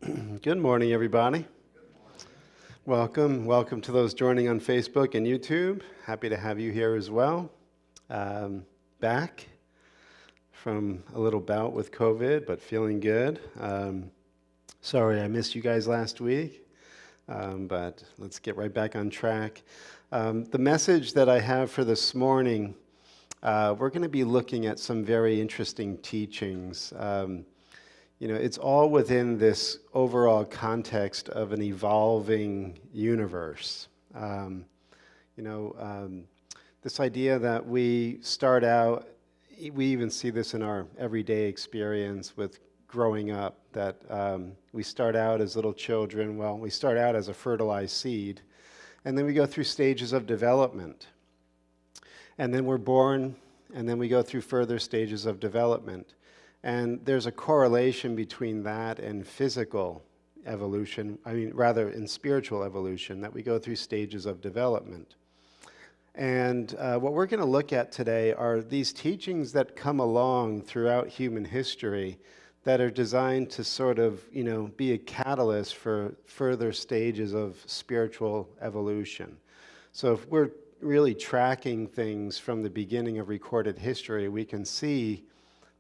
Good morning, everybody. Welcome to those joining on Facebook and YouTube. Happy to have you here as well. Back from a little bout with COVID, but feeling good. Sorry I missed you guys last week, but let's get right back on track. The message that I have for this morning, we're going to be looking at some very interesting teachings. It's all within this overall context of an evolving universe. This idea that we start out, we even see this in our everyday experience with growing up, that we start out as little children. Well, we start out as a fertilized seed, and then we go through stages of development. And then we're born, and then we go through further stages of development. And there's a correlation between that and physical evolution, in spiritual evolution, that we go through stages of development. And what we're going to look at today are these teachings that come along throughout human history that are designed to sort of, be a catalyst for further stages of spiritual evolution. So if we're really tracking things from the beginning of recorded history, we can see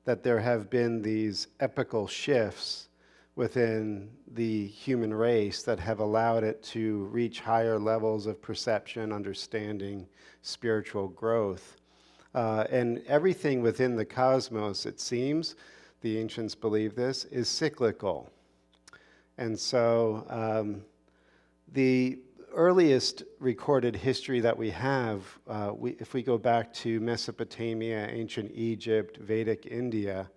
that there have been these epical shifts within the human race that have allowed it to reach higher levels of perception, understanding, spiritual growth. And everything within the cosmos, it seems, the ancients believe this, is cyclical. And so the earliest recorded history that we have, if we go back to Mesopotamia, ancient Egypt, Vedic India,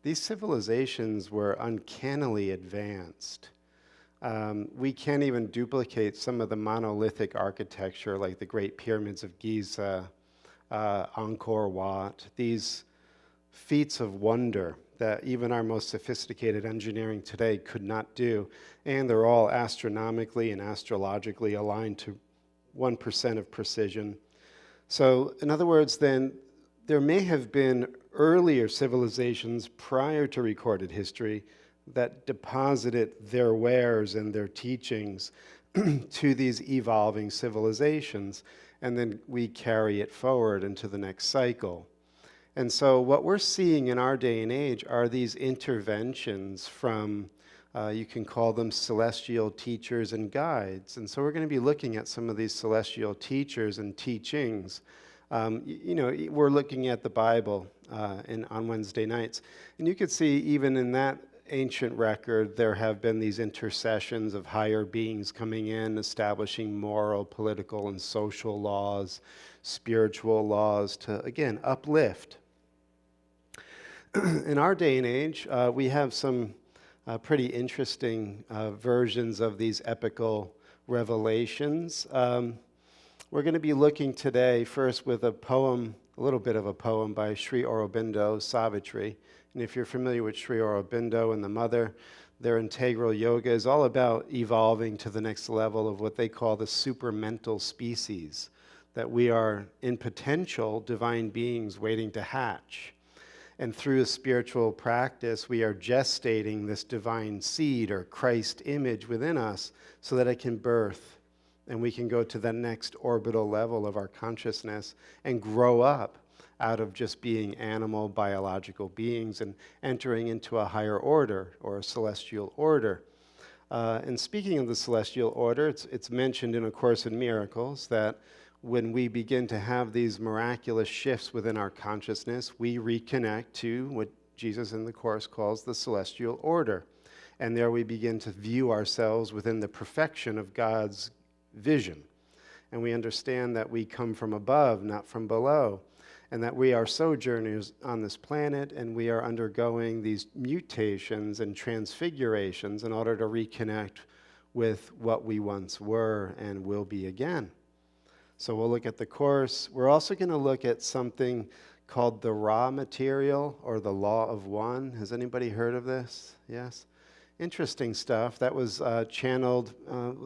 these civilizations were uncannily advanced. We can't even duplicate some of the monolithic architecture like the Great Pyramids of Giza, Angkor Wat, these feats of wonder that even our most sophisticated engineering today could not do. And they're all astronomically and astrologically aligned to 1% of precision. So, in other words, then, there may have been earlier civilizations prior to recorded history that deposited their wares and their teachings to these evolving civilizations, and then we carry it forward into the next cycle. And so what we're seeing in our day and age are these interventions from, you can call them celestial teachers and guides. And so we're going to be looking at some of these celestial teachers and teachings. We're looking at the Bible on Wednesday nights. And you could see even in that ancient record, there have been these intercessions of higher beings coming in, establishing moral, political, and social laws, spiritual laws to, again, uplift. In our day and age, we have some pretty interesting versions of these epical revelations. We're going to be looking today first with a little bit of a poem by Sri Aurobindo, Savitri. And if you're familiar with Sri Aurobindo and the Mother, their integral yoga is all about evolving to the next level of what they call the supramental species, that we are in potential divine beings waiting to hatch. And through a spiritual practice, we are gestating this divine seed or Christ image within us so that it can birth and we can go to the next orbital level of our consciousness and grow up out of just being animal biological beings and entering into a higher order or a celestial order. And speaking of the celestial order, it's mentioned in A Course in Miracles that when we begin to have these miraculous shifts within our consciousness, we reconnect to what Jesus in the Course calls the celestial order. And there we begin to view ourselves within the perfection of God's vision. And we understand that we come from above, not from below, and that we are sojourners on this planet, and we are undergoing these mutations and transfigurations in order to reconnect with what we once were and will be again. So we'll look at the Course. We're also going to look at something called the raw material or the law of one. Has anybody heard of this? Yes? Interesting stuff. That was channeled.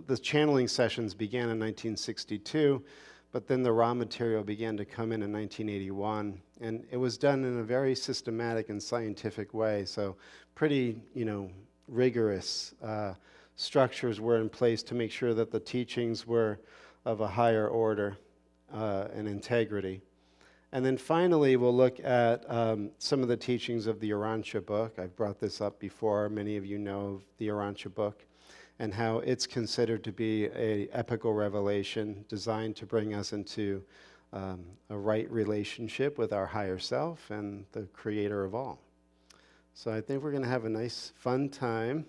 The channeling sessions began in 1962, but then the raw material began to come in 1981. And it was done in a very systematic and scientific way. So pretty, rigorous structures were in place to make sure that the teachings were of a higher order and integrity. And then finally, we'll look at some of the teachings of the Urantia book. I've brought this up before. Many of you know of the Urantia book and how it's considered to be an epical revelation designed to bring us into a right relationship with our higher self and the creator of all. So I think we're going to have a nice, fun time,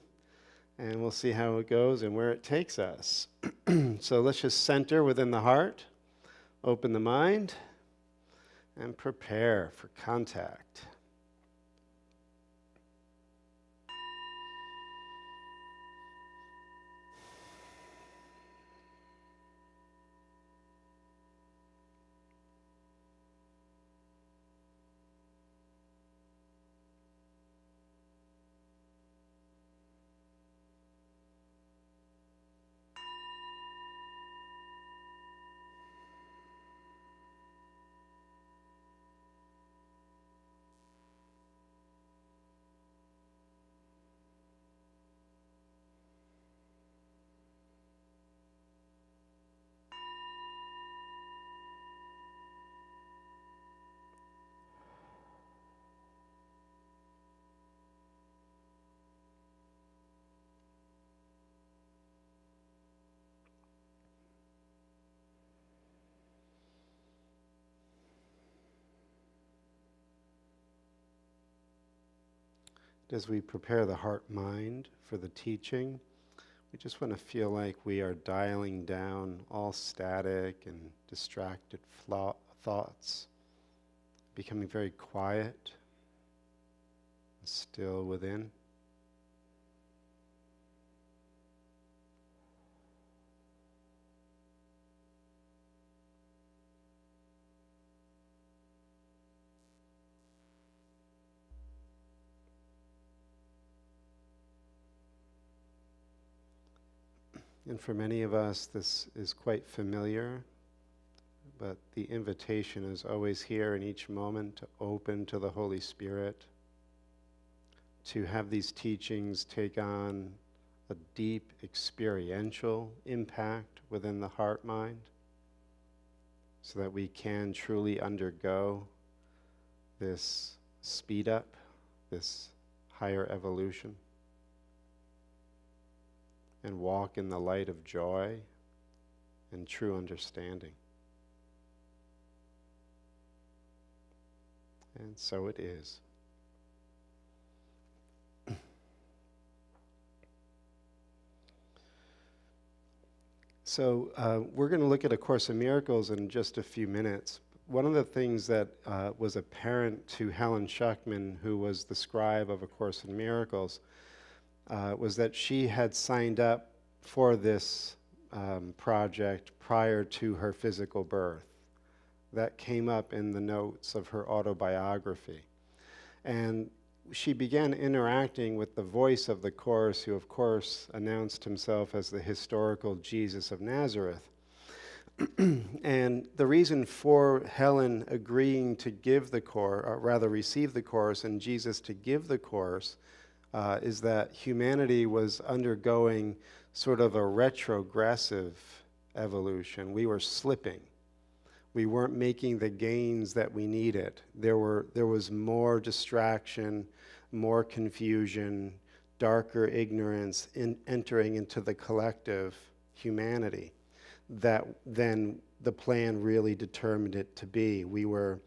and we'll see how it goes and where it takes us. So let's just center within the heart, open the mind, and prepare for contact. As we prepare the heart-mind for the teaching, we just want to feel like we are dialing down all static and distracted thoughts, becoming very quiet and still within. And for many of us, this is quite familiar, but the invitation is always here in each moment to open to the Holy Spirit, to have these teachings take on a deep experiential impact within the heart-mind, so that we can truly undergo this speed up, this higher evolution, and walk in the light of joy and true understanding. And so it is. So we're going to look at A Course in Miracles in just a few minutes. One of the things that was apparent to Helen Schuckman, who was the scribe of A Course in Miracles, was that she had signed up for this project prior to her physical birth. That came up in the notes of her autobiography. And she began interacting with the voice of the Course, who of course announced himself as the historical Jesus of Nazareth. And the reason for Helen agreeing to give the Course, or rather receive the Course, and Jesus to give the Course, is that humanity was undergoing sort of a retrogressive evolution. We were slipping. We weren't making the gains that we needed. There was more distraction, more confusion, darker ignorance entering into the collective humanity that then the plan really determined it to be. We were,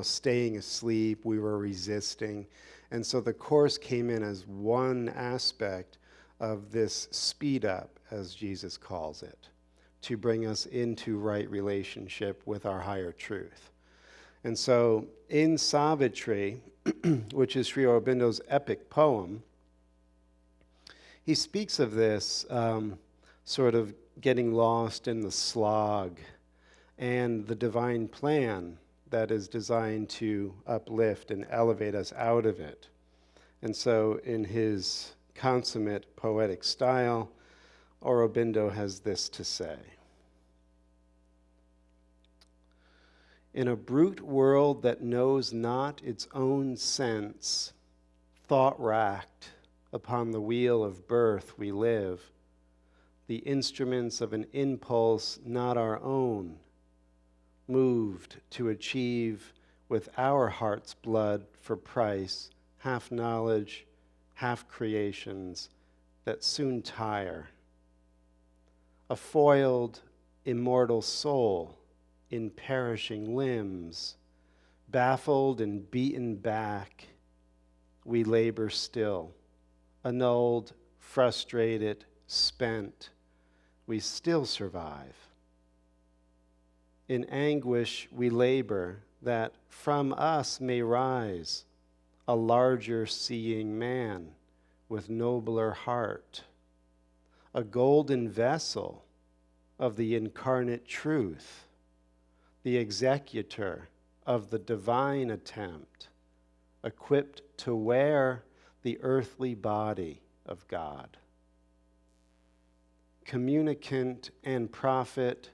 staying asleep. We were resisting. And so the Course came in as one aspect of this speed up, as Jesus calls it, to bring us into right relationship with our higher truth. And so in Savitri, which is Sri Aurobindo's epic poem, he speaks of this sort of getting lost in the slog and the divine plan that is designed to uplift and elevate us out of it. And so in his consummate poetic style, Aurobindo has this to say: in a brute world that knows not its own sense, thought-racked, upon the wheel of birth we live, the instruments of an impulse not our own, moved to achieve with our heart's blood for price, half knowledge, half creations that soon tire. A foiled, immortal soul in perishing limbs, baffled and beaten back, we labor still. Annulled, frustrated, spent, we still survive. In anguish we labor that from us may rise a larger seeing man with nobler heart, a golden vessel of the incarnate truth, the executor of the divine attempt, equipped to wear the earthly body of God. Communicant and prophet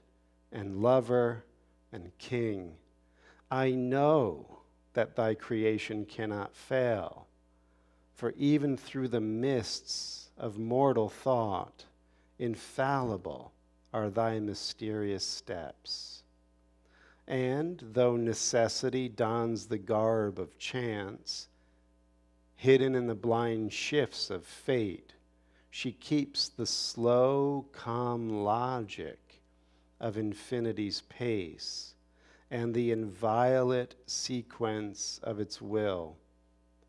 and lover and king, I know that thy creation cannot fail, for even through the mists of mortal thought, infallible are thy mysterious steps. And though necessity dons the garb of chance, hidden in the blind shifts of fate, she keeps the slow, calm logic of infinity's pace and the inviolate sequence of its will.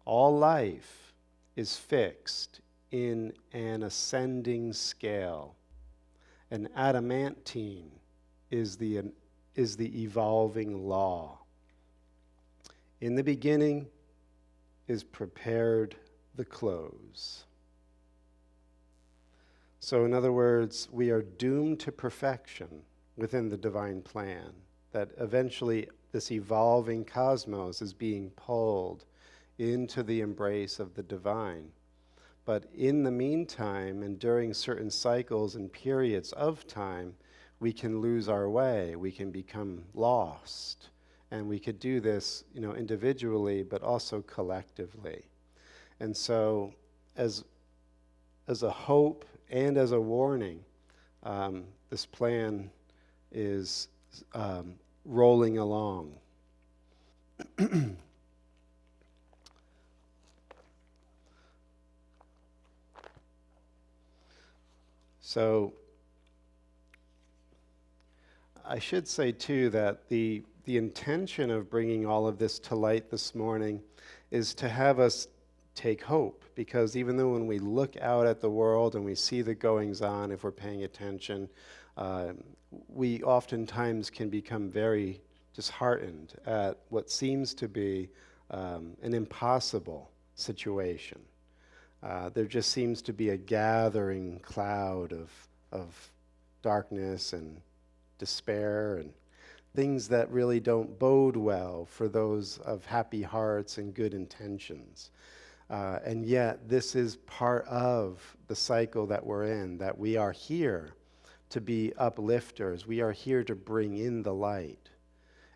All life is fixed in an ascending scale. An adamantine is the evolving law. In the beginning is prepared the close. So in other words, we are doomed to perfection within the divine plan, that eventually this evolving cosmos is being pulled into the embrace of the divine. But in the meantime, and during certain cycles and periods of time, we can lose our way, we can become lost. And we could do this, individually, but also collectively. And so, as a hope and as a warning, this plan is rolling along. So, I should say too that the intention of bringing all of this to light this morning is to have us take hope, because even though when we look out at the world and we see the goings on, if we're paying attention, we oftentimes can become very disheartened at what seems to be an impossible situation. There just seems to be a gathering cloud of darkness and despair and things that really don't bode well for those of happy hearts and good intentions. And yet, this is part of the cycle that we're in, that we are here to be uplifters. We are here to bring in the light.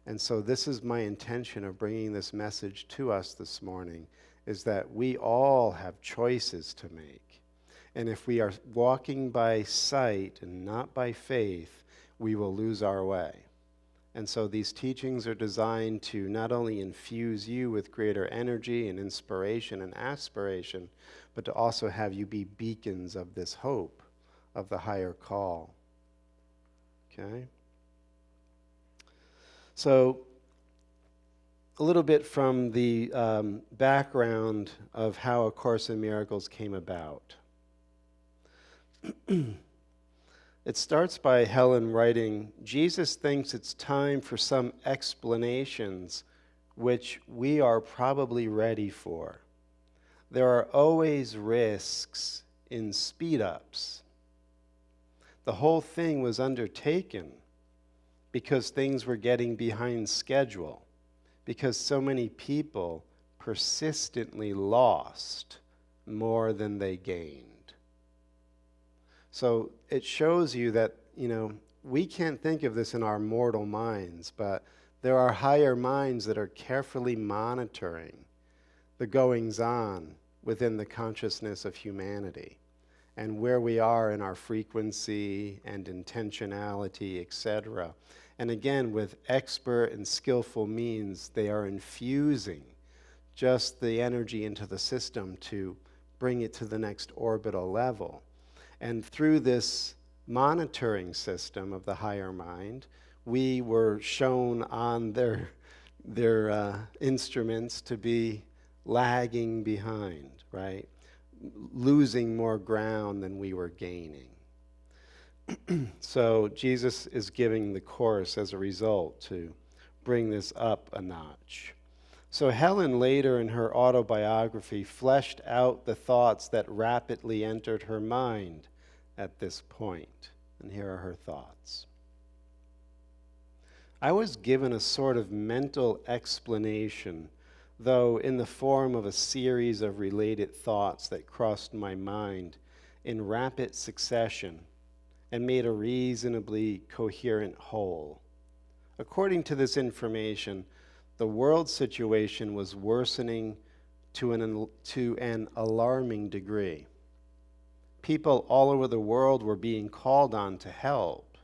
And so this is my intention of bringing this message to us this morning, is that we all have choices to make. And if we are walking by sight and not by faith, we will lose our way. And so these teachings are designed to not only infuse you with greater energy and inspiration and aspiration, but to also have you be beacons of this hope, of the higher call. Okay? So, a little bit from the background of how A Course in Miracles came about. It starts by Helen writing, Jesus thinks it's time for some explanations which we are probably ready for. There are always risks in speed-ups. The whole thing was undertaken because things were getting behind schedule, because so many people persistently lost more than they gained. So it shows you that, we can't think of this in our mortal minds, but there are higher minds that are carefully monitoring the goings-on within the consciousness of humanity, and where we are in our frequency and intentionality, etc. And again, with expert and skillful means, they are infusing just the energy into the system to bring it to the next orbital level. And through this monitoring system of the higher mind, we were shown on their instruments to be lagging behind, right? Losing more ground than we were gaining. So Jesus is giving the course as a result to bring this up a notch. So Helen later in her autobiography fleshed out the thoughts that rapidly entered her mind at this point. And here are her thoughts. I was given a sort of mental explanation, though in the form of a series of related thoughts that crossed my mind in rapid succession and made a reasonably coherent whole. According to this information, the world situation was worsening to an alarming degree. People all over the world were being called on to help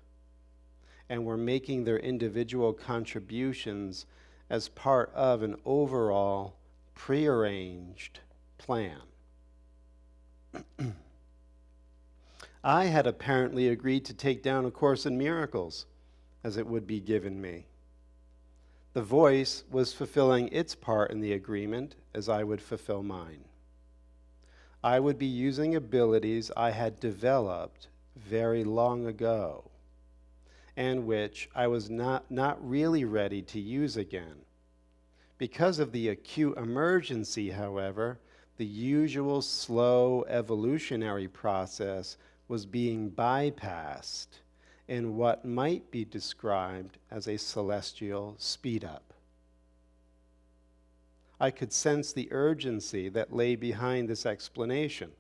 and were making their individual contributions as part of an overall prearranged plan. I had apparently agreed to take down A Course in Miracles as it would be given me. The voice was fulfilling its part in the agreement as I would fulfill mine. I would be using abilities I had developed very long ago and which I was not really ready to use again. Because of the acute emergency, however, the usual slow evolutionary process was being bypassed in what might be described as a celestial speed-up. I could sense the urgency that lay behind this explanation.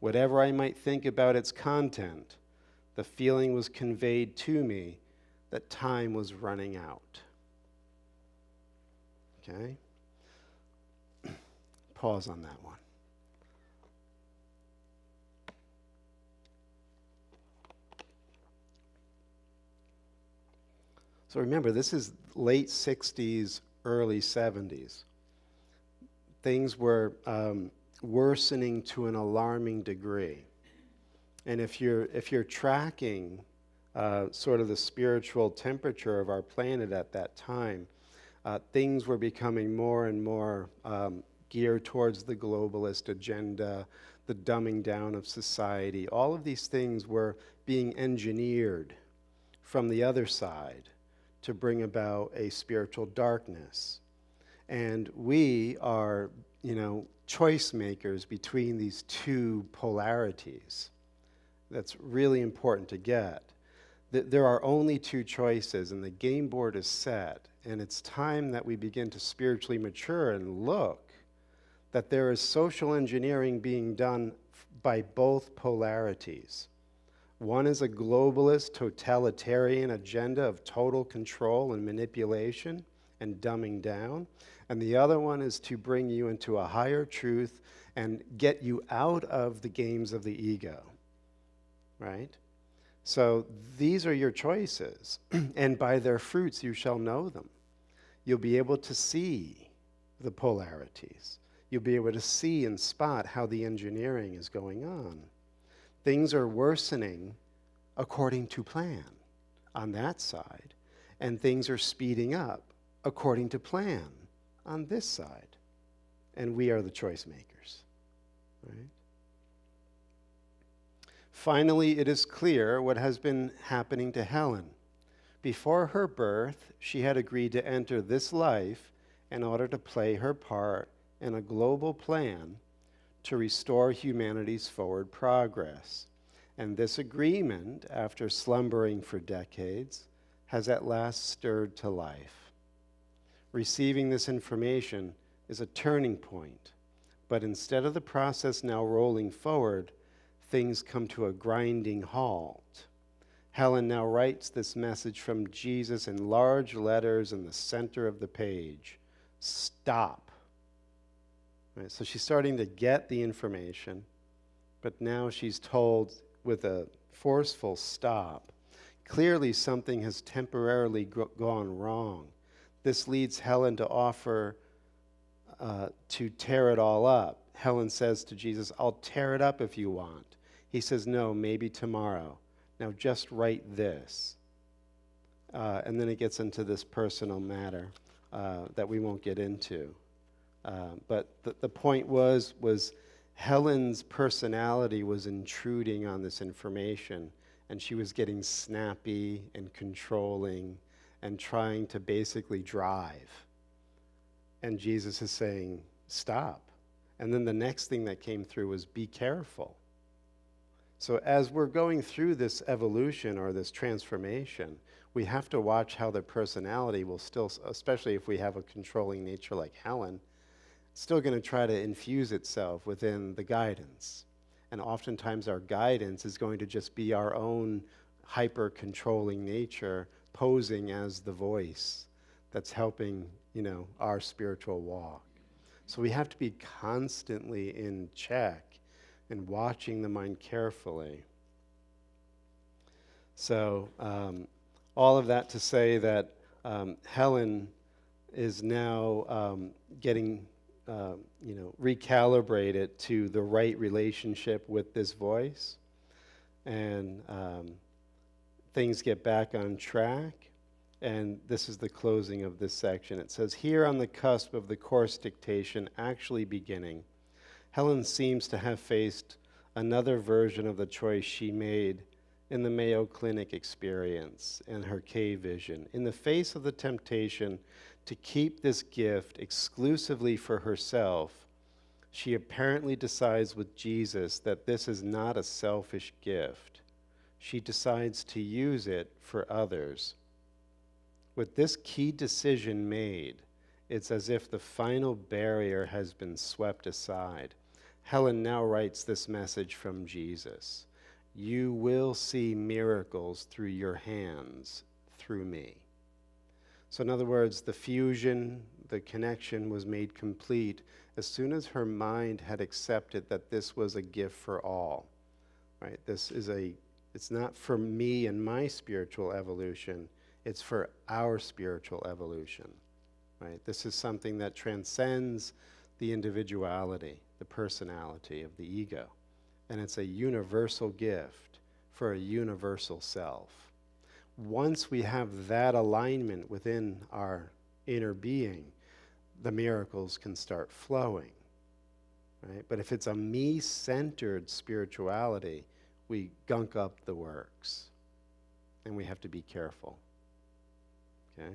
Whatever I might think about its content, the feeling was conveyed to me that time was running out. Okay? Pause on that one. So remember, this is late 60s, early 70s. Things were worsening to an alarming degree. And if you're tracking sort of the spiritual temperature of our planet at that time, things were becoming more and more geared towards the globalist agenda, the dumbing down of society. All of these things were being engineered from the other side to bring about a spiritual darkness. And we are, choice makers between these two polarities. That's really important to get. There are only two choices, and the game board is set, and it's time that we begin to spiritually mature and look that there is social engineering being done by both polarities. One is a globalist, totalitarian agenda of total control and manipulation and dumbing down, and the other one is to bring you into a higher truth and get you out of the games of the ego, right? So these are your choices, and by their fruits you shall know them. You'll be able to see the polarities. You'll be able to see and spot how the engineering is going on. Things are worsening according to plan on that side, and things are speeding up according to plan on this side. And we are the choice makers, right? Finally, it is clear what has been happening to Helen. Before her birth, she had agreed to enter this life in order to play her part in a global plan to restore humanity's forward progress. And this agreement, after slumbering for decades, has at last stirred to life. Receiving this information is a turning point, but instead of the process now rolling forward, things come to a grinding halt. Helen now writes this message from Jesus in large letters in the center of the page. Stop. Right? So she's starting to get the information, but now she's told with a forceful stop. Clearly, something has temporarily gone wrong. This leads Helen to offer to tear it all up. Helen says to Jesus, I'll tear it up if you want. He says, no, maybe tomorrow. Now just write this. And then it gets into this personal matter that we won't get into. But the point was Helen's personality was intruding on this information, and she was getting snappy and controlling and trying to basically drive. And Jesus is saying, stop. And then the next thing that came through was, be careful. So as we're going through this evolution or this transformation, we have to watch how the personality will still, especially if we have a controlling nature like Helen, still going to try to infuse itself within the guidance. And oftentimes our guidance is going to just be our own hyper-controlling nature posing as the voice that's helping, our spiritual walk. So we have to be constantly in check and watching the mind carefully. So all of that to say that Helen is now getting recalibrated to the right relationship with this voice, and things get back on track. And this is the closing of this section. It says, here on the cusp of the course dictation actually beginning, Helen seems to have faced another version of the choice she made in the Mayo Clinic experience and her K vision. In the face of the temptation to keep this gift exclusively for herself, she apparently decides with Jesus that this is not a selfish gift. She decides to use it for others. With this key decision made, it's as if the final barrier has been swept aside. Helen now writes this message from Jesus. You will see miracles through your hands, through me. So in other words, the fusion, the connection was made complete as soon as her mind had accepted that this was a gift for all. Right? It's not for me and my spiritual evolution, it's for our spiritual evolution. Right? This is something that transcends the individuality, the personality of the ego. And it's a universal gift for a universal self. Once we have that alignment within our inner being, the miracles can start flowing. Right? But if it's a me-centered spirituality, we gunk up the works. And we have to be careful. Okay?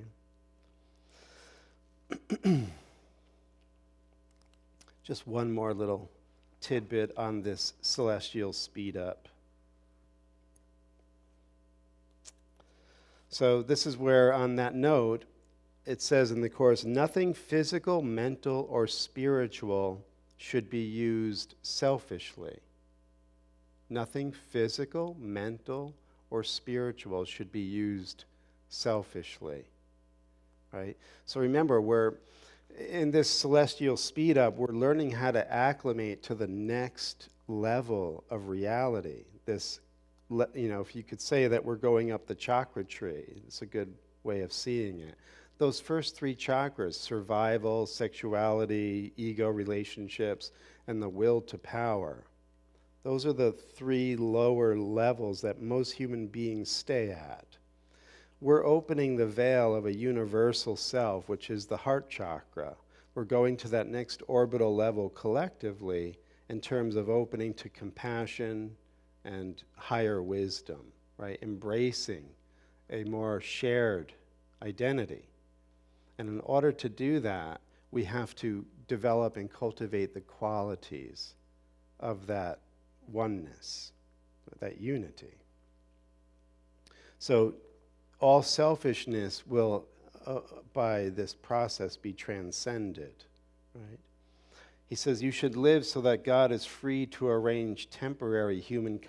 Just one more little tidbit on this celestial speed up. So this is where, on that note, it says in the course, nothing physical, mental, or spiritual should be used selfishly. Nothing physical, mental, or spiritual should be used selfishly. Right? So remember, we're in this celestial speed up, we're learning how to acclimate to the next level of reality. This, if you could say that we're going up the chakra tree, it's a good way of seeing it. Those first three chakras, survival, sexuality, ego relationships, and the will to power, those are the three lower levels that most human beings stay at. We're opening the veil of a universal self, which is the heart chakra. We're going to that next orbital level collectively in terms of opening to compassion and higher wisdom, right? Embracing a more shared identity. And in order to do that, we have to develop and cultivate the qualities of that oneness, that unity. So all selfishness will, by this process, be transcended, right? He says, you should live so that God is free to arrange temporary human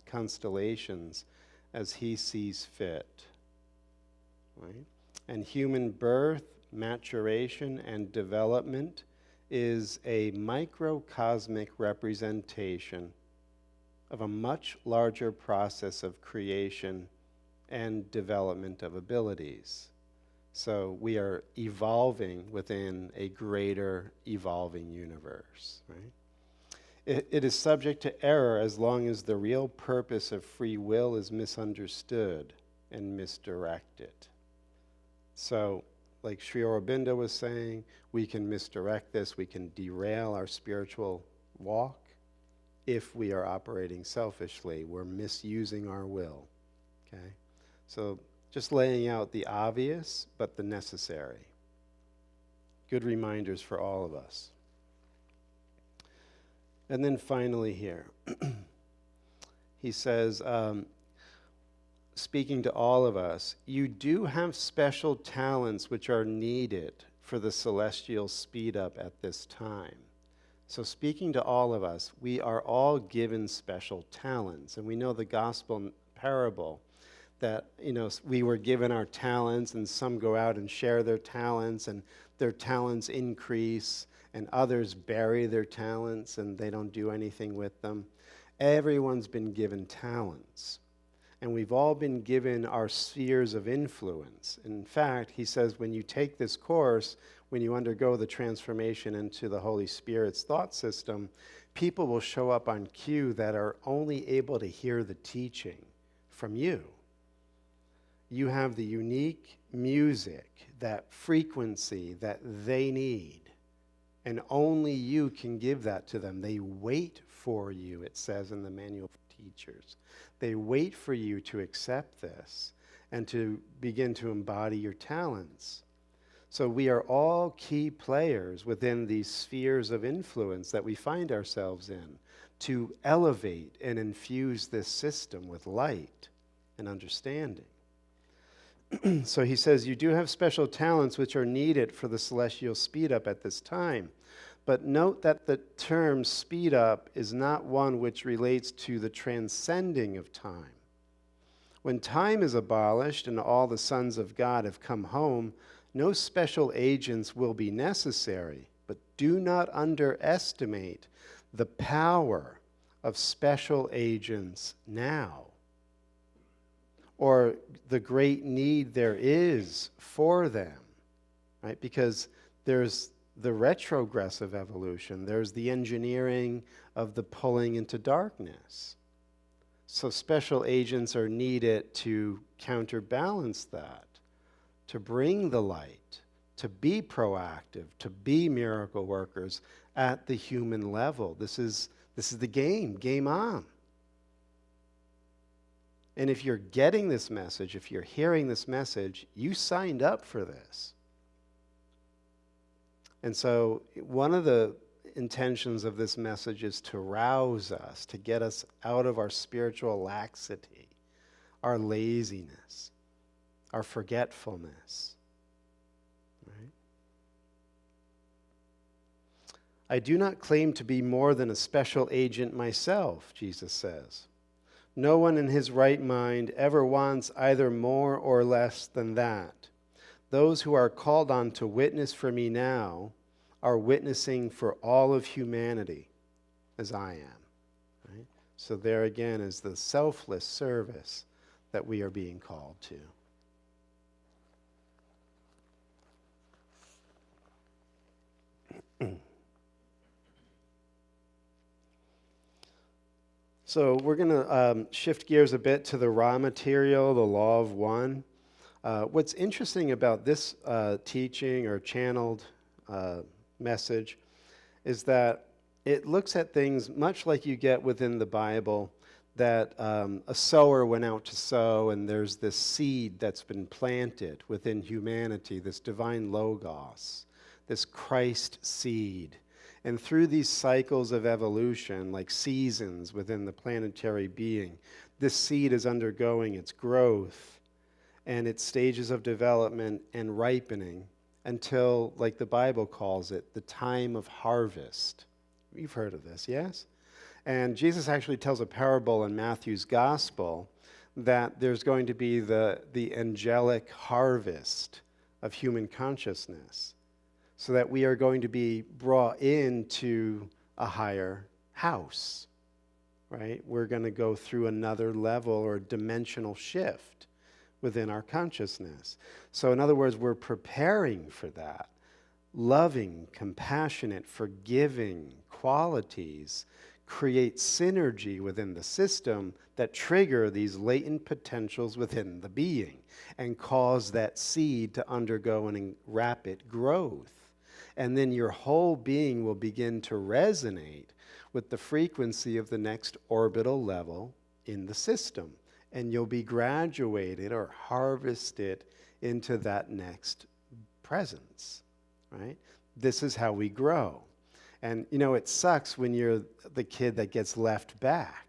constellations as he sees fit, right? And human birth, maturation, and development is a microcosmic representation of a much larger process of creation and development of abilities. So we are evolving within a greater evolving universe, right? It is subject to error as long as the real purpose of free will is misunderstood and misdirected. So, like Sri Aurobindo was saying, we can misdirect this, we can derail our spiritual walk if we are operating selfishly. We're misusing our will, okay? So just laying out the obvious, but the necessary. Good reminders for all of us. And then finally here, he says, speaking to all of us, you do have special talents which are needed for the celestial speed up at this time. So speaking to all of us, we are all given special talents. And we know the gospel parable that, we were given our talents, and some go out and share their talents, and their talents increase, and others bury their talents, and they don't do anything with them. Everyone's been given talents. And we've all been given our spheres of influence. In fact, he says when you take this course, when you undergo the transformation into the Holy Spirit's thought system, people will show up on cue that are only able to hear the teaching from you. You have the unique music, that frequency that they need, and only you can give that to them. They wait for you, it says in the Manual for Teachers. They wait for you to accept this and to begin to embody your talents. So we are all key players within these spheres of influence that we find ourselves in to elevate and infuse this system with light and understanding. So he says, you do have special talents which are needed for the celestial speed up at this time. But note that the term speed up is not one which relates to the transcending of time. When time is abolished and all the sons of God have come home, no special agents will be necessary. But do not underestimate the power of special agents now, or the great need there is for them, right? Because there's the retrogressive evolution, there's the engineering of the pulling into darkness. So special agents are needed to counterbalance that, to bring the light, to be proactive, to be miracle workers at the human level. This is the game on. And if you're getting this message, if you're hearing this message, you signed up for this. And so one of the intentions of this message is to rouse us, to get us out of our spiritual laxity, our laziness, our forgetfulness. Right? I do not claim to be more than a special agent myself, Jesus says. No one in his right mind ever wants either more or less than that. Those who are called on to witness for me now are witnessing for all of humanity, as I am. Right? So there again is the selfless service that we are being called to. So we're going to shift gears a bit to the raw material, the law of one. What's interesting about this teaching or channeled message is that it looks at things much like you get within the Bible, that a sower went out to sow, and there's this seed that's been planted within humanity, this divine logos, this Christ seed. And through these cycles of evolution, like seasons within the planetary being, this seed is undergoing its growth and its stages of development and ripening until, like the Bible calls it, the time of harvest. You've heard of this, yes? And Jesus actually tells a parable in Matthew's gospel that there's going to be the angelic harvest of human consciousness. so that we are going to be brought into a higher house, right? We're going to go through another level or dimensional shift within our consciousness. So in other words, we're preparing for that. Loving, compassionate, forgiving qualities create synergy within the system that trigger these latent potentials within the being and cause that seed to undergo an rapid growth. And then your whole being will begin to resonate with the frequency of the next orbital level in the system. And you'll be graduated or harvested into that next presence, right? This is how we grow. And, it sucks when you're the kid that gets left back,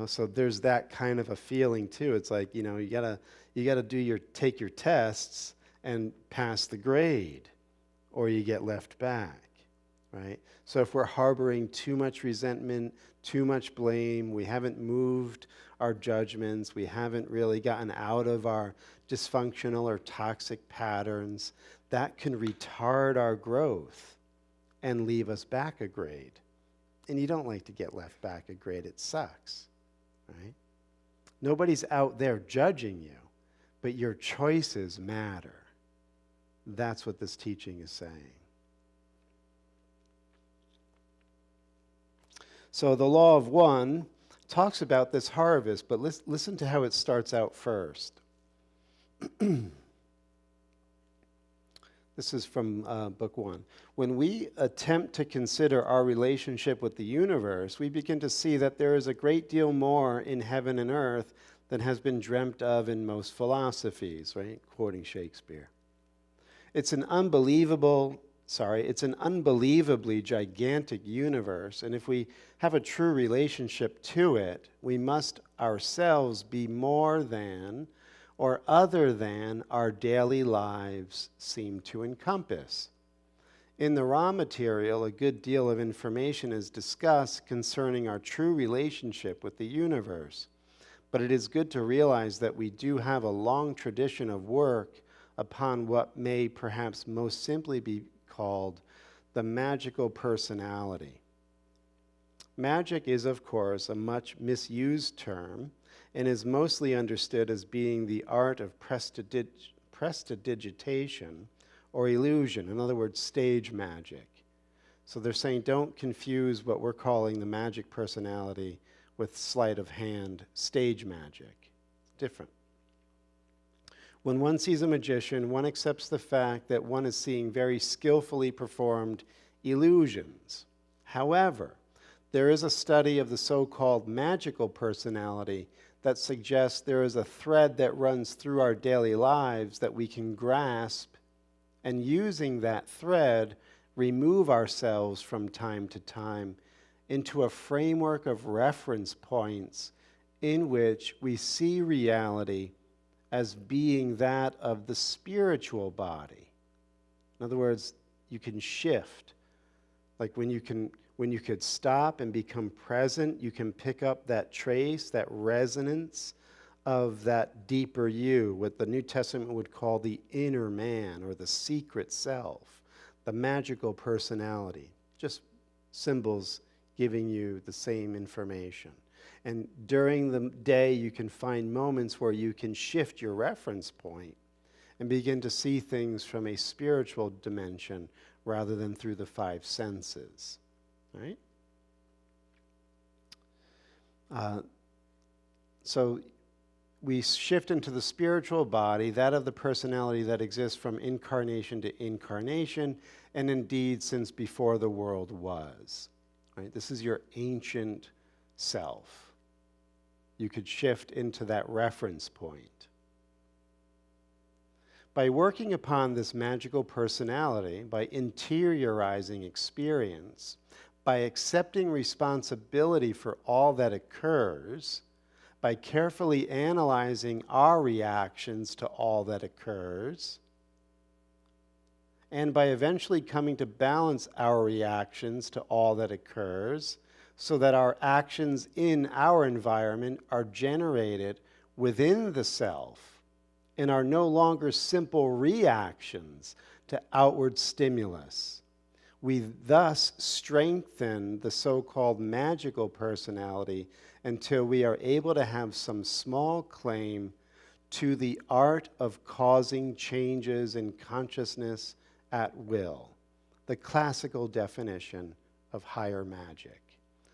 So there's that kind of a feeling too. It's like, you gotta take your tests and pass the grade, or you get left back, right? So if we're harboring too much resentment, too much blame, we haven't moved our judgments, we haven't really gotten out of our dysfunctional or toxic patterns, that can retard our growth and leave us back a grade. And you don't like to get left back a grade. It sucks, right? Nobody's out there judging you, but your choices matter. That's what this teaching is saying. So the law of one talks about this harvest, but listen to how it starts out first. This is from Book 1. When we attempt to consider our relationship with the universe, we begin to see that there is a great deal more in heaven and earth than has been dreamt of in most philosophies, right? Quoting Shakespeare. It's an unbelievably gigantic universe, and if we have a true relationship to it, we must ourselves be more than or other than our daily lives seem to encompass. In the raw material, a good deal of information is discussed concerning our true relationship with the universe, but it is good to realize that we do have a long tradition of work upon what may perhaps most simply be called the magical personality. Magic is, of course, a much misused term and is mostly understood as being the art of prestidigitation or illusion, in other words, stage magic. So they're saying don't confuse what we're calling the magic personality with sleight of hand stage magic. Different. When one sees a magician, one accepts the fact that one is seeing very skillfully performed illusions. However, there is a study of the so-called magical personality that suggests there is a thread that runs through our daily lives that we can grasp, and using that thread, remove ourselves from time to time into a framework of reference points in which we see reality as being that of the spiritual body. In other words, you can shift. Like when you could stop and become present, you can pick up that trace, that resonance of that deeper you, what the New Testament would call the inner man or the secret self, the magical personality. Just symbols giving you the same information. And during the day, you can find moments where you can shift your reference point and begin to see things from a spiritual dimension rather than through the five senses, right? So we shift into the spiritual body, that of the personality that exists from incarnation to incarnation, and indeed since before the world was, right? This is your ancient self. You could shift into that reference point. By working upon this magical personality, by interiorizing experience, by accepting responsibility for all that occurs, by carefully analyzing our reactions to all that occurs, and by eventually coming to balance our reactions to all that occurs, so that our actions in our environment are generated within the self and are no longer simple reactions to outward stimulus. We thus strengthen the so-called magical personality until we are able to have some small claim to the art of causing changes in consciousness at will, the classical definition of higher magic.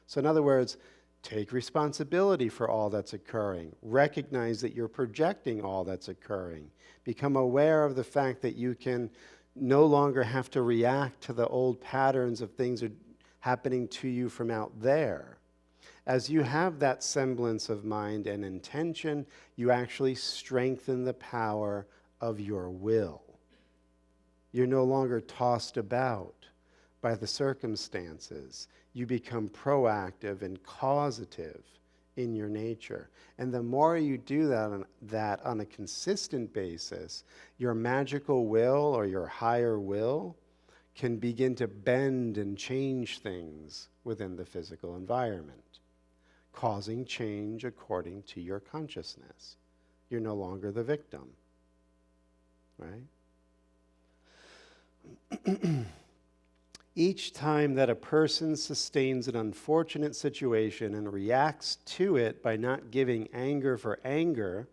So in other words, take responsibility for all that's occurring. Recognize that you're projecting all that's occurring. Become aware of the fact that you can no longer have to react to the old patterns of things that are happening to you from out there. As you have that semblance of mind and intention, you actually strengthen the power of your will. You're no longer tossed about by the circumstances. You become proactive and causative in your nature. And the more you do that on a consistent basis, your magical will or your higher will can begin to bend and change things within the physical environment, causing change according to your consciousness. You're no longer the victim, right? Each time that a person sustains an unfortunate situation and reacts to it by not giving anger for anger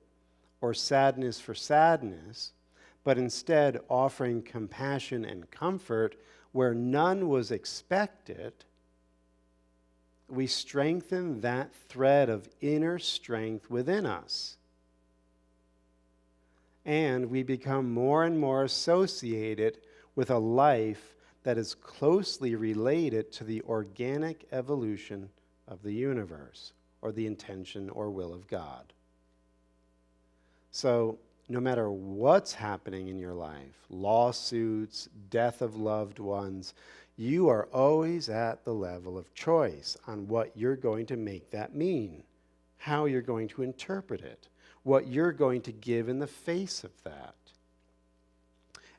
or sadness for sadness, but instead offering compassion and comfort where none was expected, we strengthen that thread of inner strength within us. And we become more and more associated with a life that is closely related to the organic evolution of the universe, or the intention or will of God. So, no matter what's happening in your life, lawsuits, death of loved ones, you are always at the level of choice on what you're going to make that mean, how you're going to interpret it, what you're going to give in the face of that.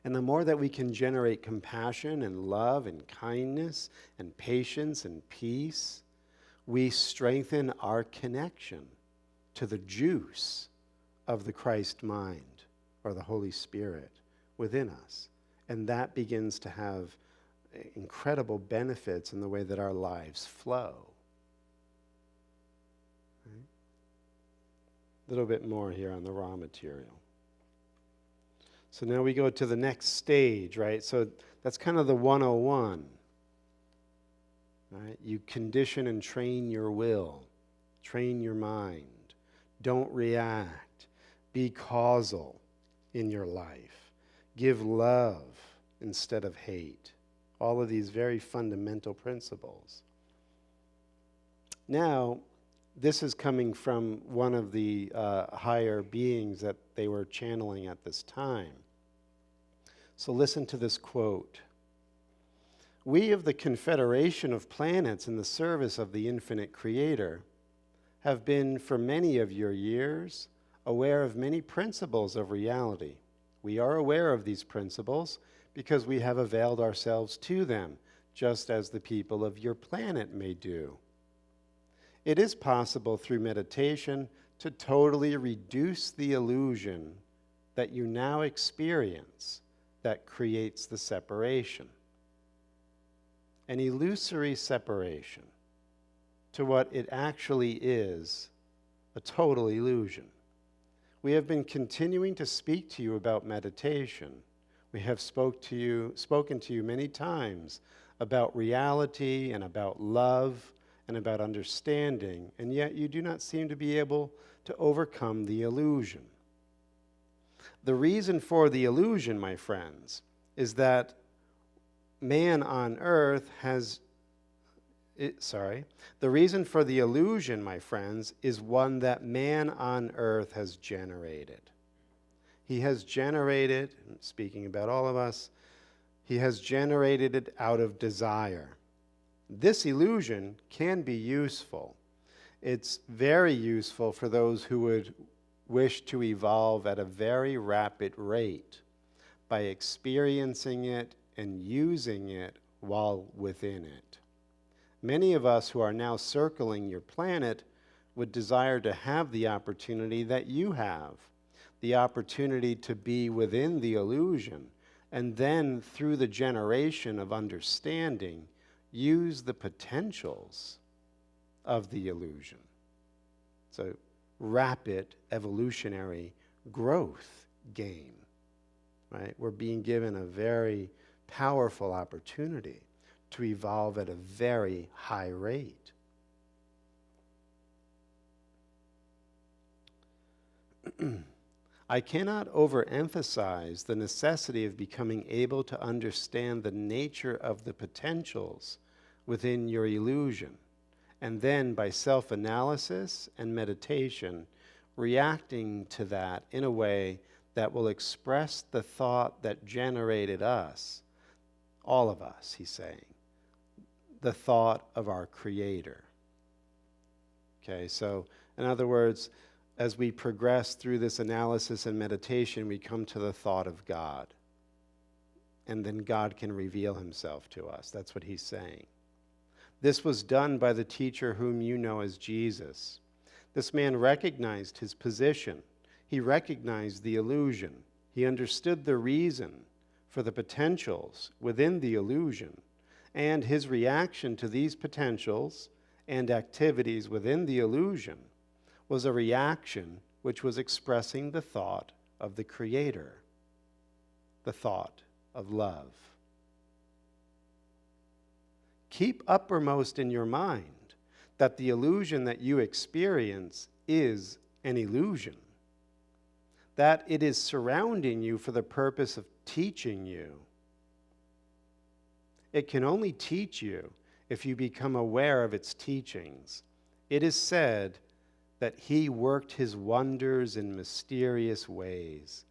And the more that we can generate compassion and love and kindness and patience and peace, we strengthen our connection to the juice of the Christ mind or the Holy Spirit within us. And that begins to have incredible benefits in the way that our lives flow. Right? A little bit more here on the raw material. So now we go to the next stage, right? So that's kind of the 101. Right? You condition and train your will, train your mind. Don't react. Be causal in your life. Give love instead of hate. All of these very fundamental principles. Now, this is coming from one of the higher beings that they were channeling at this time. So listen to this quote. We of the Confederation of Planets in the service of the infinite Creator have been, for many of your years, aware of many principles of reality. We are aware of these principles because we have availed ourselves to them, just as the people of your planet may do. It is possible through meditation to totally reduce the illusion that you now experience that creates the separation. An illusory separation to what it actually is, a total illusion. We have been continuing to speak to you about meditation. We have spoken to you many times about reality and about love and about understanding, and yet you do not seem to be able to overcome the illusion. The reason for the illusion, my friends, is that man on earth has, the reason for the illusion, my friends, is one that man on earth has generated. He has generated, speaking about all of us, he has generated it out of desire. This illusion can be useful. It's very useful for those who would wish to evolve at a very rapid rate by experiencing it and using it while within it. Many of us who are now circling your planet would desire to have the opportunity that you have, the opportunity to be within the illusion and then through the generation of understanding, use the potentials of the illusion. So rapid evolutionary growth gain, right? We're being given a very powerful opportunity to evolve at a very high rate. I cannot overemphasize the necessity of becoming able to understand the nature of the potentials within your illusion, and then by self-analysis and meditation, reacting to that in a way that will express the thought that generated us, all of us, he's saying, the thought of our Creator. Okay, so in other words, as we progress through this analysis and meditation, we come to the thought of God. And then God can reveal himself to us. That's what he's saying. This was done by the teacher whom you know as Jesus. This man recognized his position. He recognized the illusion. He understood the reason for the potentials within the illusion, and his reaction to these potentials and activities within the illusion was a reaction which was expressing the thought of the Creator, the thought of love. Keep uppermost in your mind that the illusion that you experience is an illusion, that it is surrounding you for the purpose of teaching you. It can only teach you if you become aware of its teachings. It is said that he worked his wonders in mysterious ways.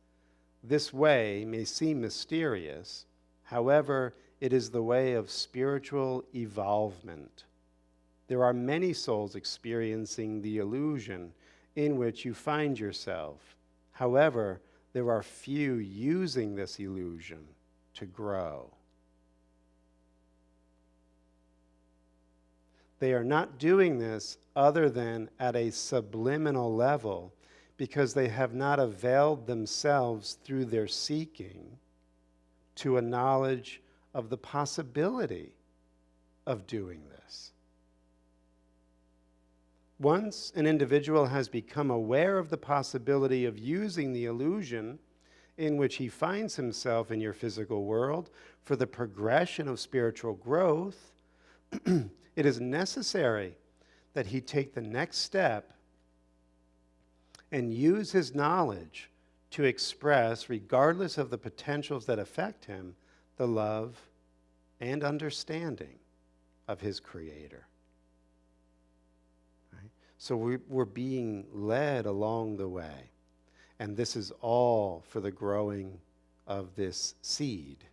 This way may seem mysterious, however, it is the way of spiritual evolvement. There are many souls experiencing the illusion in which you find yourself. However, there are few using this illusion to grow. They are not doing this other than at a subliminal level because they have not availed themselves through their seeking to a knowledge of the possibility of doing this. Once an individual has become aware of the possibility of using the illusion in which he finds himself in your physical world for the progression of spiritual growth, it is necessary that he take the next step and use his knowledge to express, regardless of the potentials that affect him, the love and understanding of his Creator. Right? So we're being led along the way. And this is all for the growing of this seed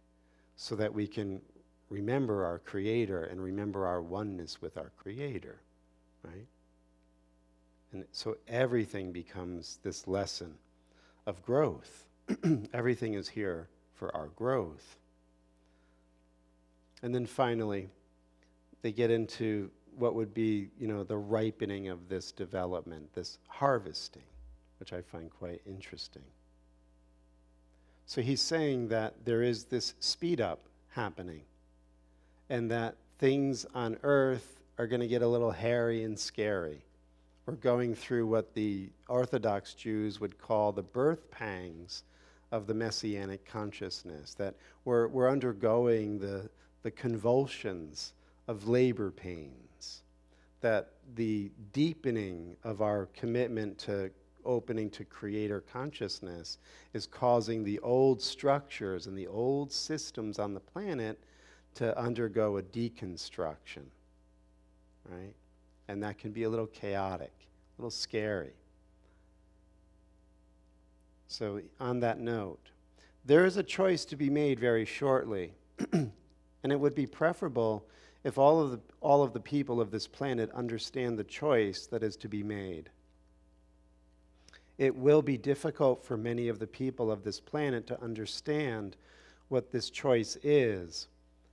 so that we can remember our Creator and remember our oneness with our Creator, right? And so everything becomes this lesson of growth. Everything is here for our growth. And then finally, they get into what would be, the ripening of this development, this harvesting, which I find quite interesting. So he's saying that there is this speed up happening, and that things on earth are going to get a little hairy and scary. We're going through what the Orthodox Jews would call the birth pangs of the Messianic consciousness, that we're undergoing the convulsions of labor pains, that the deepening of our commitment to opening to Creator consciousness is causing the old structures and the old systems on the planet to undergo a deconstruction, right? And that can be a little chaotic, a little scary. So on that note, there is a choice to be made very shortly, and it would be preferable if all of the people of this planet understand the choice that is to be made. It will be difficult for many of the people of this planet to understand what this choice is,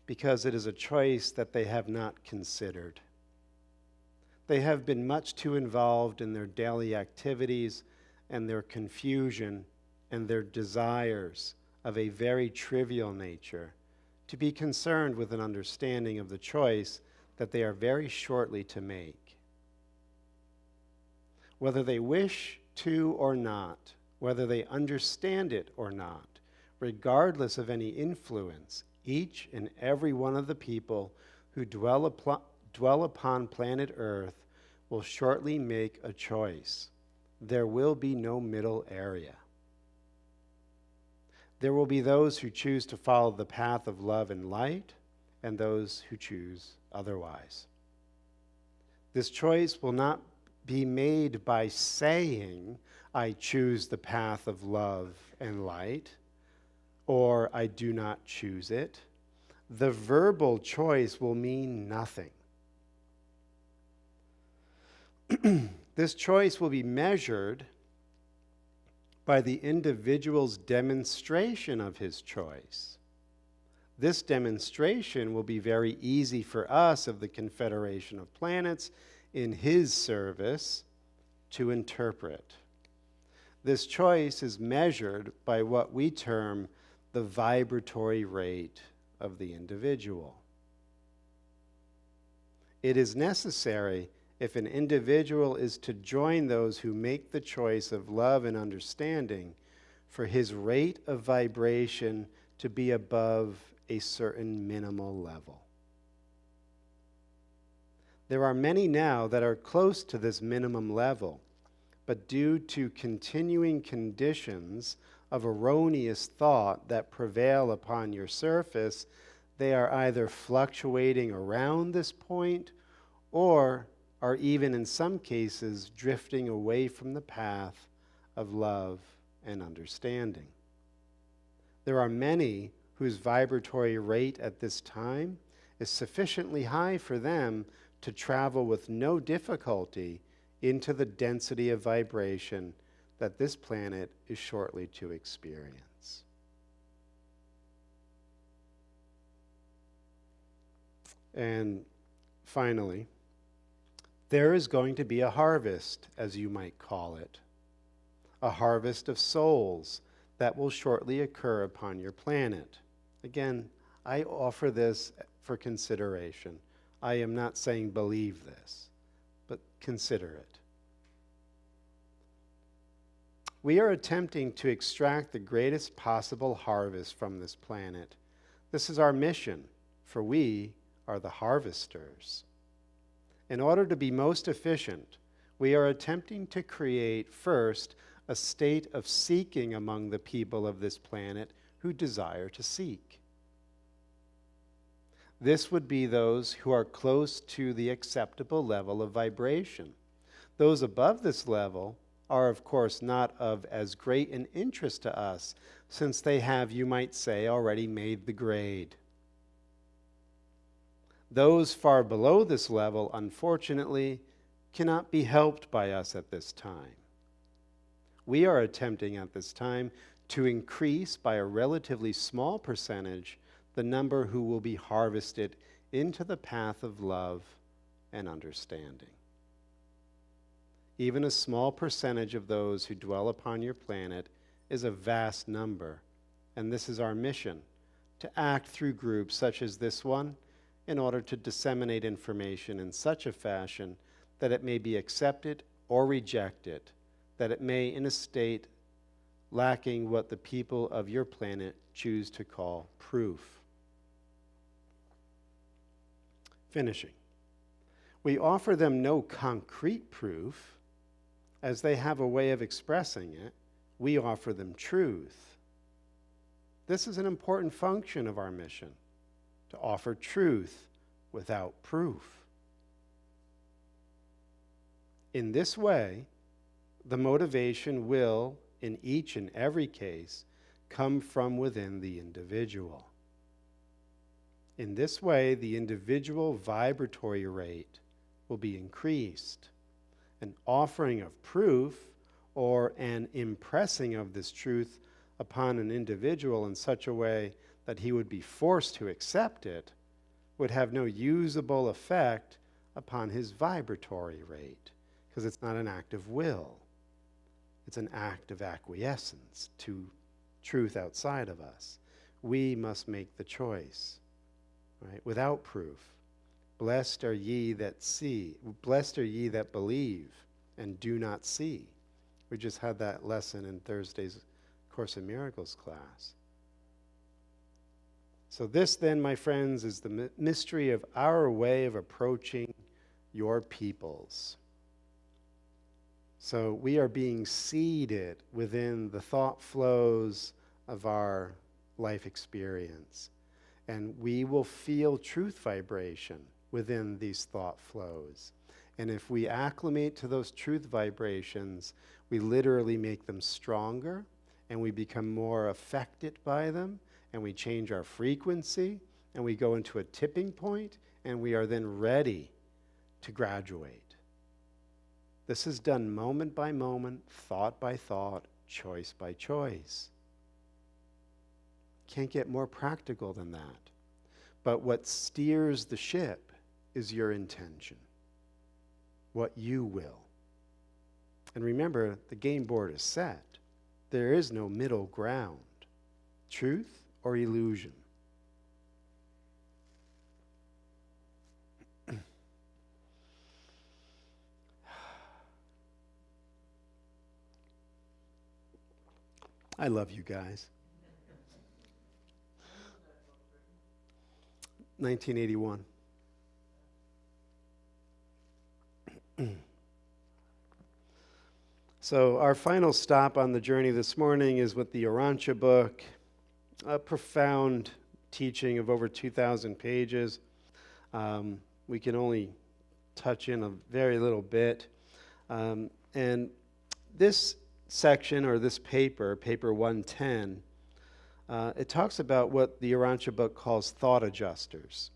because it is a choice that they have not considered. They have been much too involved in their daily activities and their confusion and their desires of a very trivial nature to be concerned with an understanding of the choice that they are very shortly to make. Whether they wish to or not, whether they understand it or not, regardless of any influence, each and every one of the people who dwell upon planet Earth will shortly make a choice. There will be no middle area. There will be those who choose to follow the path of love and light, and those who choose otherwise. This choice will not be made by saying, I choose the path of love and light, or I do not choose it. The verbal choice will mean nothing. This choice will be measured by the individual's demonstration of his choice. This demonstration will be very easy for us of the Confederation of Planets in his service to interpret. This choice is measured by what we term the vibratory rate of the individual. It is necessary, if an individual is to join those who make the choice of love and understanding, for his rate of vibration to be above a certain minimal level. There are many now that are close to this minimum level, but due to continuing conditions of erroneous thought that prevail upon your surface, they are either fluctuating around this point or are even in some cases drifting away from the path of love and understanding. There are many whose vibratory rate at this time is sufficiently high for them to travel with no difficulty into the density of vibration that this planet is shortly to experience. And finally, there is going to be a harvest, as you might call it, a harvest of souls that will shortly occur upon your planet. Again, I offer this for consideration. I am not saying believe this, but consider it. We are attempting to extract the greatest possible harvest from this planet. This is our mission, for we are the harvesters. In order to be most efficient, we are attempting to create first a state of seeking among the people of this planet who desire to seek. This would be those who are close to the acceptable level of vibration. Those above this level are, of course, not of as great an interest to us, since they have, you might say, already made the grade. Those far below this level, unfortunately, cannot be helped by us at this time. We are attempting at this time to increase by a relatively small percentage the number who will be harvested into the path of love and understanding. Even a small percentage of those who dwell upon your planet is a vast number, and this is our mission, to act through groups such as this one in order to disseminate information in such a fashion that it may be accepted or rejected, that it may, in a state lacking what the people of your planet choose to call proof. Finishing. We offer them no concrete proof, as they have a way of expressing it. We offer them truth. This is an important function of our mission, to offer truth without proof. In this way, the motivation will, in each and every case, come from within the individual. In this way, the individual vibratory rate will be increased. An offering of proof or an impressing of this truth upon an individual in such a way that he would be forced to accept it would have no usable effect upon his vibratory rate, because it's not an act of will. It's an act of acquiescence to truth outside of us. We must make the choice, right? Without proof. Blessed are ye that see, blessed are ye that believe and do not see. We just had that lesson in Thursday's Course in Miracles class. So this then, my friends, is the mystery of our way of approaching your peoples. So we are being seeded within the thought flows of our life experience. And we will feel truth vibration within these thought flows. And if we acclimate to those truth vibrations, we literally make them stronger, and we become more affected by them, and we change our frequency, and we go into a tipping point, and we are then ready to graduate. This is done moment by moment, thought by thought, choice by choice. Can't get more practical than that. But what steers the ship is your intention, what you will. And remember, the game board is set. There is no middle ground, truth or illusion. I love you guys. 1981. So our final stop on the journey this morning is with the Urantia book, a profound teaching of over 2,000 pages. We can only touch in a very little bit. And this section, or this paper, paper 110, it talks about what the Urantia book calls thought adjusters.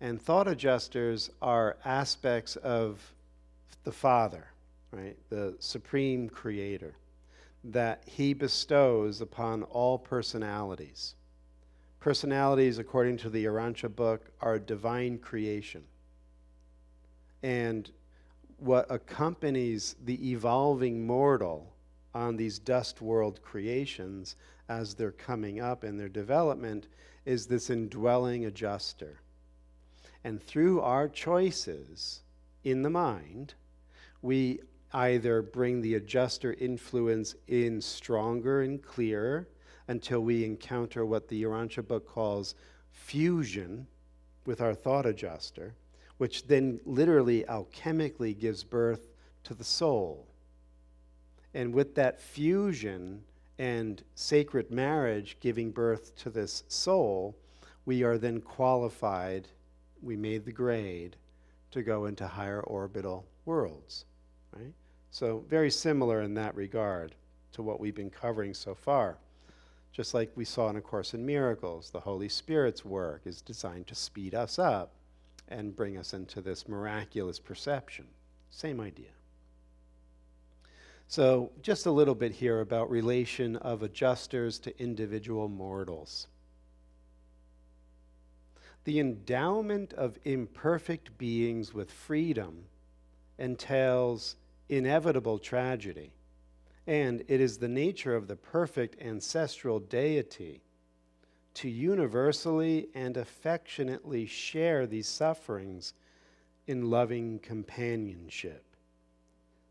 And thought adjusters are aspects of the Father, right, the supreme creator, that he bestows upon all personalities. Personalities, according to the Urantia book, are divine creation. And what accompanies the evolving mortal on these dust world creations as they're coming up in their development is this indwelling adjuster. And through our choices in the mind, we either bring the adjuster influence in stronger and clearer until we encounter what the Urantia book calls fusion with our thought adjuster, which then literally alchemically gives birth to the soul. And with that fusion and sacred marriage giving birth to this soul, we are then qualified, we made the grade, to go into higher orbital worlds, right? So very similar in that regard to what we've been covering so far. Just like we saw in A Course in Miracles, the Holy Spirit's work is designed to speed us up and bring us into this miraculous perception. Same idea. So just a little bit here about relation of adjusters to individual mortals. The endowment of imperfect beings with freedom entails inevitable tragedy, and it is the nature of the perfect ancestral deity to universally and affectionately share these sufferings in loving companionship.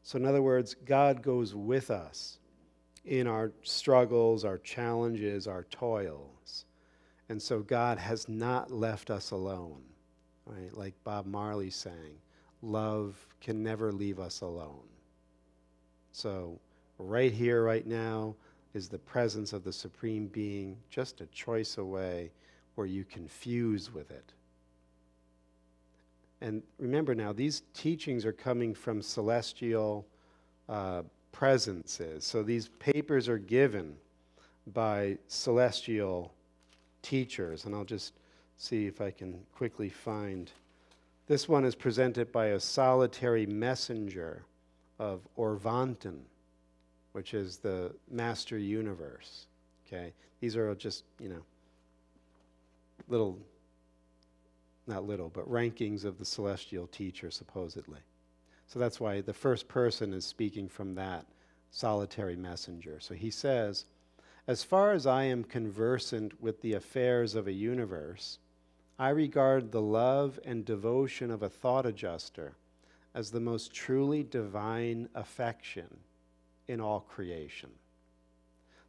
So in other words, God goes with us in our struggles, our challenges, our toils. And so God has not left us alone, right? Like Bob Marley sang, love can never leave us alone. So right here, right now, is the presence of the Supreme Being, just a choice away where you can fuse with it. And remember now, these teachings are coming from celestial presences. So these papers are given by celestial teachers. And I'll just see if I can quickly find. This one is presented by a solitary messenger of Orvanten, which is the master universe. Okay? These are just, little, not little, but rankings of the celestial teacher, supposedly. So that's why the first person is speaking from that solitary messenger. So he says, As far as I am conversant with the affairs of a universe, I regard the love and devotion of a thought adjuster as the most truly divine affection in all creation.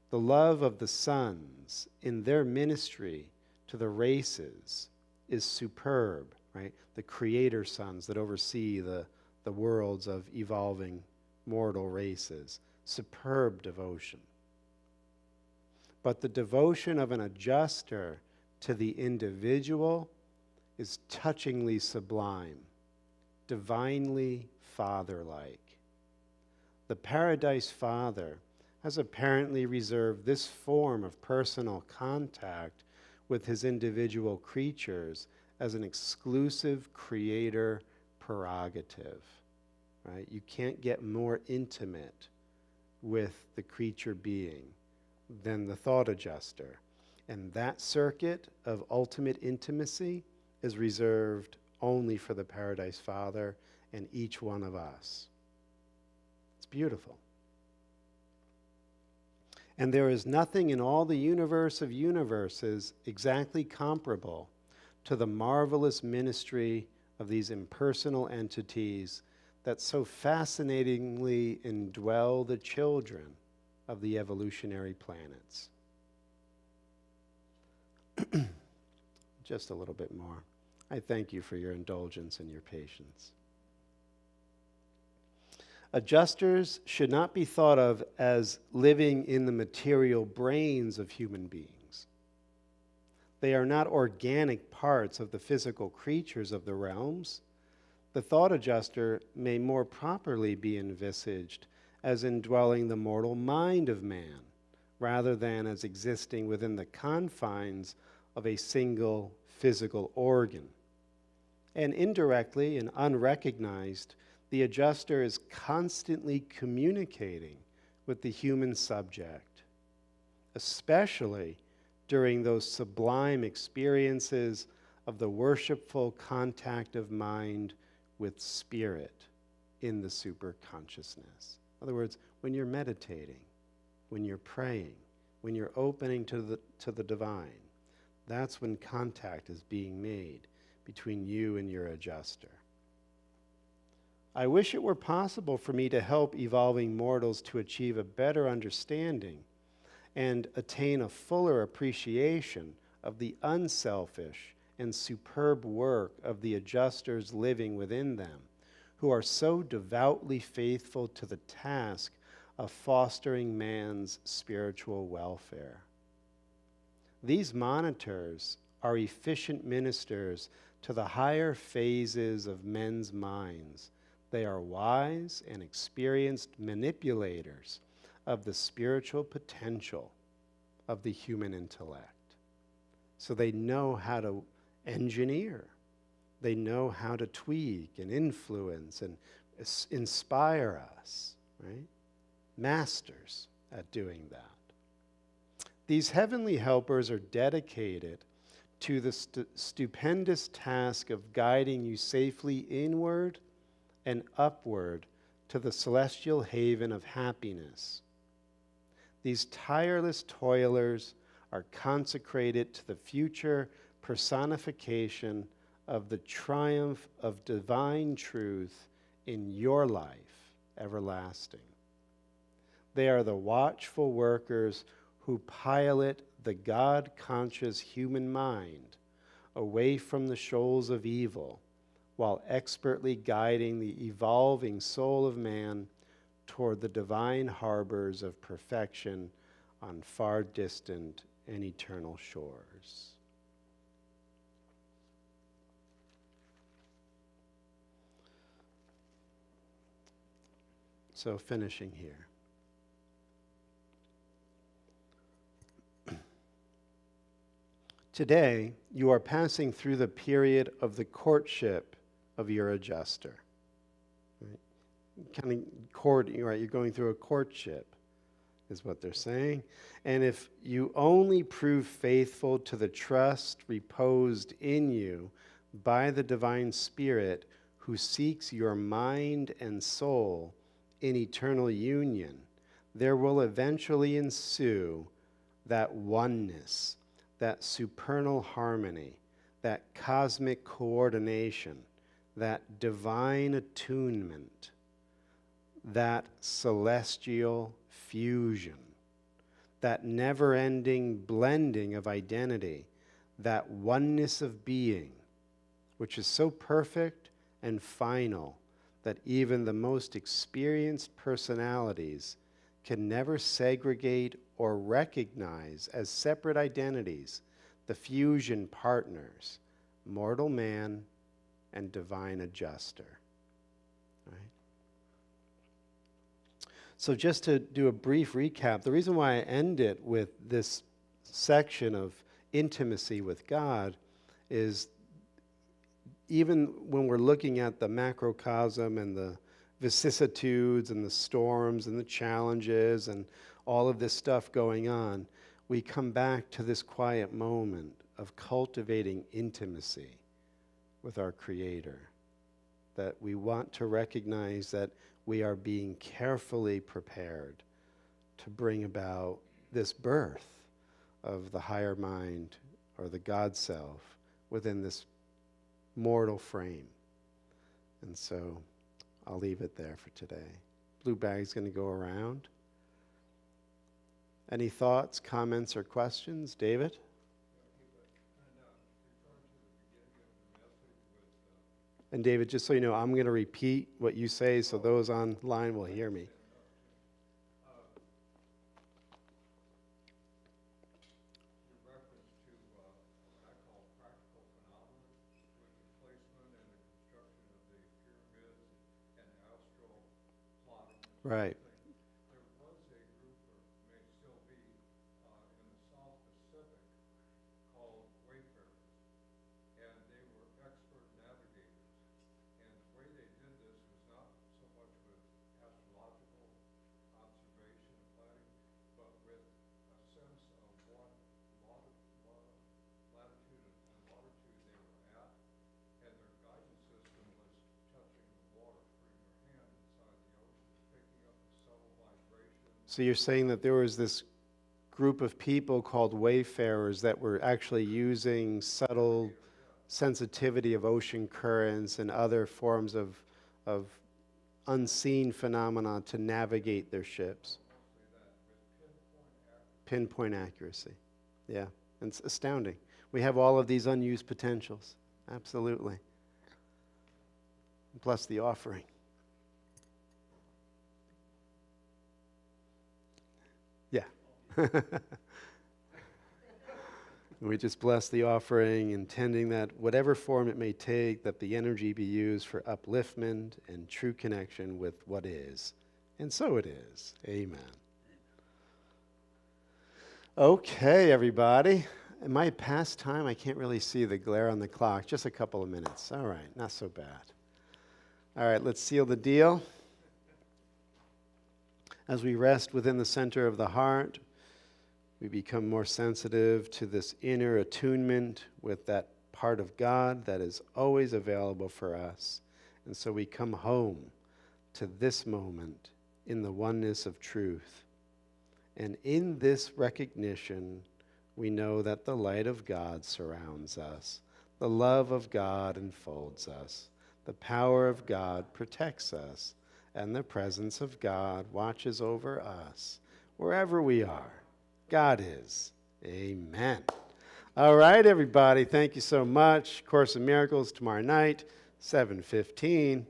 The love of the sons in their ministry to the races is superb, right? The creator sons that oversee the worlds of evolving mortal races. Superb devotion. But the devotion of an adjuster to the individual is touchingly sublime, divinely father-like. The Paradise Father has apparently reserved this form of personal contact with his individual creatures as an exclusive creator prerogative, right? You can't get more intimate with the creature being than the thought adjuster. And that circuit of ultimate intimacy is reserved only for the Paradise Father and each one of us. It's beautiful. And there is nothing in all the universe of universes exactly comparable to the marvelous ministry of these impersonal entities that so fascinatingly indwell the children of the evolutionary planets. Just a little bit more. I thank you for your indulgence and your patience. Adjusters should not be thought of as living in the material brains of human beings. They are not organic parts of the physical creatures of the realms. The thought adjuster may more properly be envisaged as indwelling the mortal mind of man, rather than as existing within the confines of a single physical organ. And indirectly and unrecognized, the adjuster is constantly communicating with the human subject, especially during those sublime experiences of the worshipful contact of mind with spirit in the superconsciousness. In other words, when you're meditating, when you're praying, when you're opening to the divine, that's when contact is being made between you and your adjuster. I wish it were possible for me to help evolving mortals to achieve a better understanding and attain a fuller appreciation of the unselfish and superb work of the adjusters living within them, who are so devoutly faithful to the task of fostering man's spiritual welfare. These monitors are efficient ministers to the higher phases of men's minds. They are wise and experienced manipulators of the spiritual potential of the human intellect. So they know how to engineer. They know how to tweak and influence and inspire us, right? Masters at doing that. These heavenly helpers are dedicated to the stupendous task of guiding you safely inward and upward to the celestial haven of happiness. These tireless toilers are consecrated to the future personification of the triumph of divine truth in your life everlasting. They are the watchful workers who pilot the God-conscious human mind away from the shoals of evil, while expertly guiding the evolving soul of man toward the divine harbors of perfection on far distant and eternal shores. So finishing here. Today, you are passing through the period of the courtship of your adjuster. Right? You're going through a courtship, is what they're saying. And if you only prove faithful to the trust reposed in you by the divine Spirit who seeks your mind and soul in eternal union, there will eventually ensue that oneness, that supernal harmony, that cosmic coordination, that divine attunement, that celestial fusion, that never-ending blending of identity, that oneness of being, which is so perfect and final that even the most experienced personalities can never segregate or recognize as separate identities the fusion partners, mortal man and divine adjuster. Right? So just to do a brief recap, the reason why I end it with this section of intimacy with God is even when we're looking at the macrocosm and the vicissitudes and the storms and the challenges and all of this stuff going on, we come back to this quiet moment of cultivating intimacy with our Creator. That we want to recognize that we are being carefully prepared to bring about this birth of the higher mind or the God self within this mortal frame. And so I'll leave it there for today. Blue bag's going to go around. Any thoughts, comments, or questions? David? And David, just so you know, I'm going to repeat what you say so those online will hear me. Right. There was a group, or may still be, in the South Pacific called wayfarers, and they were expert navigators. And the way they did this was not so much with astrological observation and planning, but with a sense of what latitude and longitude they were at, and their guidance system was touching the water, putting their hand inside the ocean, picking up the subtle vibrations. So you're saying that there was this group of people called wayfarers that were actually using subtle sensitivity of ocean currents and other forms of unseen phenomena to navigate their ships. Pinpoint accuracy. Yeah, and it's astounding. We have all of these unused potentials. Absolutely. Plus the offering. Yeah. We just bless the offering, intending that whatever form it may take, that the energy be used for upliftment and true connection with what is. And so it is. Amen. Okay, everybody. Am I past time? I can't really see the glare on the clock. Just a couple of minutes. All right, not so bad. All right, let's seal the deal. As we rest within the center of the heart, we become more sensitive to this inner attunement with that part of God that is always available for us. And so we come home to this moment in the oneness of truth. And in this recognition, we know that the light of God surrounds us. The love of God enfolds us. The power of God protects us. And the presence of God watches over us wherever we are. God is. Amen. All right, everybody. Thank you so much. Course in Miracles tomorrow night, 7:15.